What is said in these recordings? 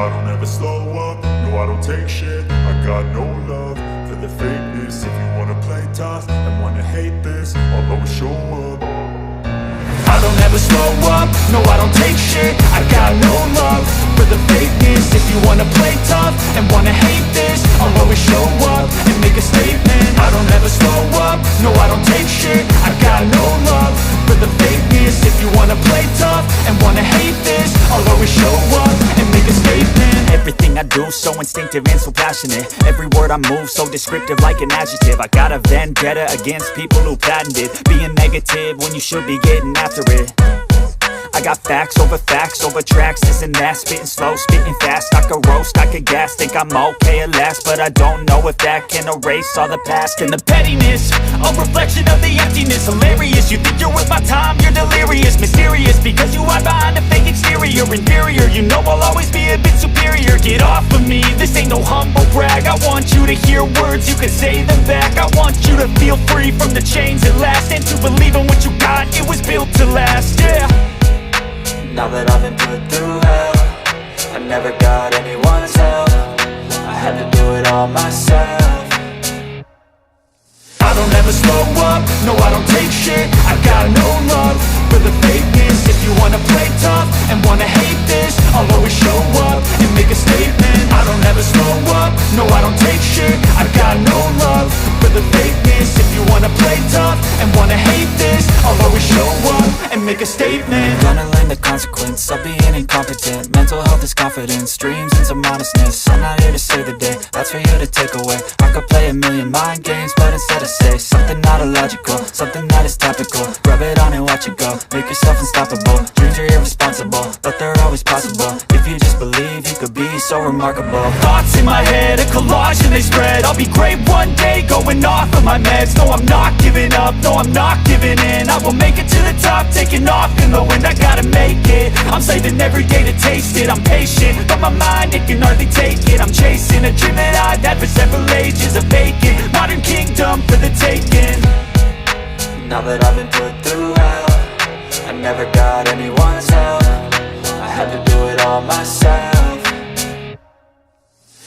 I don't ever slow up, no I don't take shit. I got no love for the fakeness. If you wanna play tough and wanna hate this, I'll always show up. I don't ever slow up, no I don't take shit. I got no love for the fakeness. If you wanna play tough and wanna hate this, I'll always show up and make a statement. I don't ever slow up, no I don't take shit. I got no love for the fakeness. If you wanna play tough and wanna hate this, I'll always show up and make a statement. Everything I do so instinctive and so passionate. Every word I move so descriptive like an adjective. I got a vendetta against people who patented being negative when you should be getting after it. I got facts over tracks, this and that. Spitting slow, spitting fast, I could roast, I could gas. Think I'm okay at last, but I don't know if that can erase all the past. And the pettiness, a reflection of the emptiness. Hilarious, you think you're worth my time, you're delirious. Mysterious, because you hide behind a fake exterior. Inferior, you know I'll always be a bit superior. Get off of me, this ain't no humble brag. I want you to hear words, you can say them back. I want you to feel free from the chains at last, and to believe in what you got, it was built to last, yeah. Now that I've been put through hell, I never got anyone's help. I had to do it all myself. I don't ever slow up, no I don't take shit. I got no love for the fakeness. If you wanna play tough and wanna hate this, I'll always show up and make a statement. I don't ever slow up, no I don't take shit. I got no love for the fakeness. If you wanna play tough and wanna hate this, I'll always show up and make a statement. Gonna learn the consequence of being incompetent. Mental health is confidence, dreams and some honestness. I'm not here to save the day, that's for you to take away. I could play a million mind games, but instead I say something not illogical, something that is topical. Rub it on and watch it go, make yourself unstoppable. Dreams are irresponsible, but they're always possible. If you just believe, you could be so remarkable. Thoughts in my head, a collage and they spread. I'll be great one day, going off of my meds. No, I'm not giving up, no, I'm not giving in. I will make it to the top, taking off in the wind. I gotta make it, I'm saving every day to taste it. I'm patient, but my mind, it can hardly take it. I'm chasing a dream that I've had for several ages. A vacant, modern kingdom for the taking. Now that I've been put through hell, I never got anyone's help. I had to do it all myself.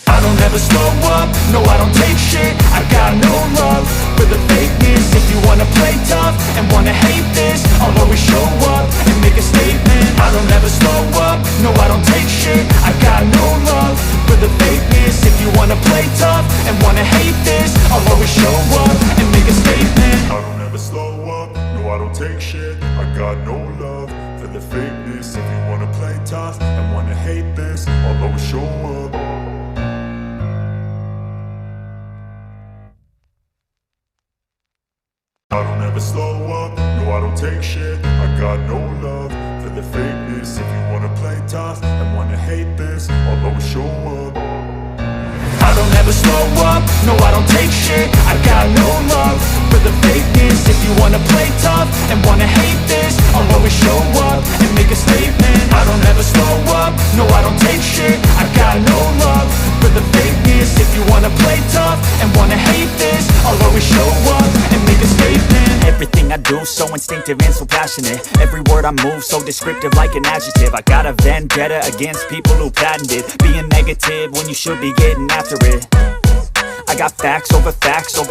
I don't ever slow up, no I don't take shit. I got no love for the fakeness. If you wanna play tough and wanna hate this, I'll always show up and make a statement. I don't ever slow up, no I don't take shit. I got no love for the fakeness. If you wanna play tough and wanna hate this, I'll always show up and make a statement. I don't ever slow up, no I don't take shit. I got no love for the fakeness. If you wanna play tough and wanna hate this, I'll always show up. I don't ever slow up, no I don't take shit. I got no love for the fakeness. If you wanna play tough and wanna hate this, I'll always show up. I don't ever slow up, no I don't take shit. I got no love for the fakeness. If you wanna play tough and wanna hate this, I'll always show up and make a statement. I don't ever slow up, no I don't take shit. I got no love for the fakeness. If you wanna play tough and wanna hate this, I'll always show up and make a statement. Everything I do so instinctive and so passionate. Every word I move so descriptive like an adjective. I got a vendetta against people who patented being negative when you should be getting after it. I got facts over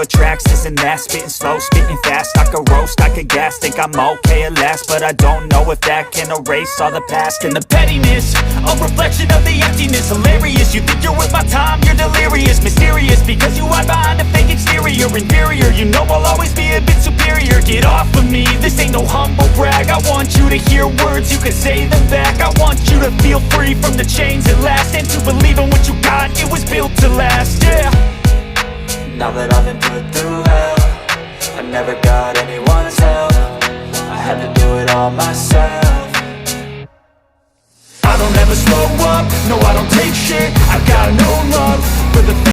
tracks, this and that. Spitting slow, spitting fast, I could roast, I could gas. Think I'm okay at last, but I don't know if that can erase all the past. And the pettiness, a reflection of the emptiness. Hilarious, you think you're worth my time, you're delirious. Mysterious, because you hide behind a fake exterior. Inferior, you know I'll always be a bit superior. Get off of me, this ain't no humble brag. I want you to hear words, you can say them back. I want you to feel free from the chains at last, and to believe in what you got, it was built to last, yeah. Now that I've been put through hell, I never got anyone's help. I had to do it all myself.